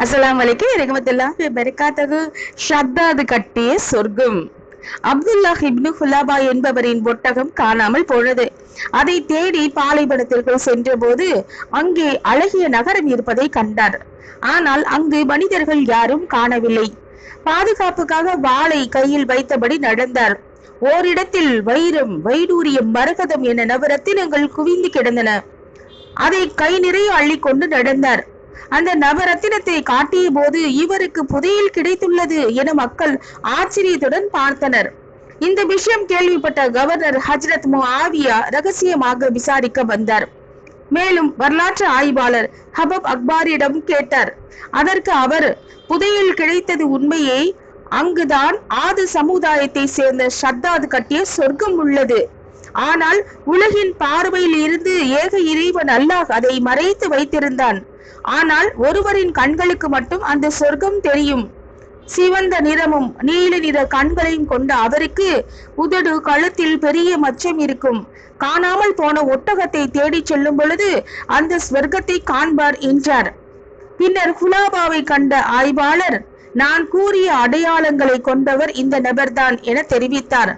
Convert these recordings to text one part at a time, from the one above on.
அஸ்ஸலாமு அலைக்கும் வரஹ்மத்துல்லாஹி வபரகாத்துஹு. ஷத்தாது கட்டிய சொர்க்கம். அப்துல்லாஹ் இப்னு ஹுலாபா என்பவரின் ஒட்டகம் காணாமல் போனது. அதை தேடி பாலைவனத்திற்குள் சென்ற போது அங்கே அழகிய நகரம் இருப்பதை கண்டார். ஆனால் அங்கு மனிதர்கள் யாரும் காணவில்லை. பாதுகாப்புக்காக வாளை கையில் வைத்தபடி நடந்தார். ஓரிடத்தில் வைரம், வைடூரியம், மரகதம் என நவரத்தினங்கள் குவிந்து கிடந்தன. அதை கை நிறைய அள்ளி கொண்டு நடந்தார். அந்த நவரத்தினத்தை காட்டிய போது இவருக்கு புதையல் கிடைத்துள்ளது என மக்கள் ஆச்சரியத்துடன் பார்த்தனர். இந்த விஷயம் கேள்விப்பட்ட கவர்னர் ஹஜ்ரத் முஆவியா ரகசியமாக விசாரிக்க வந்தார். மேலும் வரலாற்று ஆய்வாளர் ஹபப் அக்பாரிடம் கேட்டார். அதற்கு அவர், புதையல் கிடைத்தது உண்மையே, அங்குதான் ஆது சமுதாயத்தை சேர்ந்த ஷத்தாது கட்டிய சொர்க்கம் உள்ளது. ஆனால் உலகின் பார்வையில் இருந்து ஏக இறைவன் அல்லாஹ் அதை மறைத்து வைத்திருந்தான். ஆனால் ஒருவரின் கண்களுக்கு மட்டும் அந்த சொர்க்கம் தெரியும். சிவந்த நிறமும் நீல நிற கண்களையும் கொண்ட அவருக்கு உதடு, கழுத்தில் பெரிய மச்சம் இருக்கும். காணாமல் போன ஒட்டகத்தை தேடி செல்லும் பொழுது அந்த ஸ்வர்க்கத்தை காண்பார் என்றார். பின்னர் ஹுலாபாவை கண்ட ஆய்வாளர், நான் கூறிய அடையாளங்களை கொண்டவர் இந்த நபர்தான் என தெரிவித்தார்.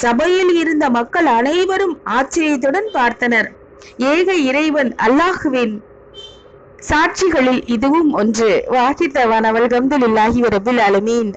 சபையில் இருந்த மக்கள் அனைவரும் ஆச்சரியத்துடன் பார்த்தனர். ஏக இறைவன் அல்லாஹுவின் சாட்சிகளில் இதுவும் ஒன்று. வாஹித் தவான். அல்ஹம்துலில்லாஹி ரப்பில் ஆலமீன்.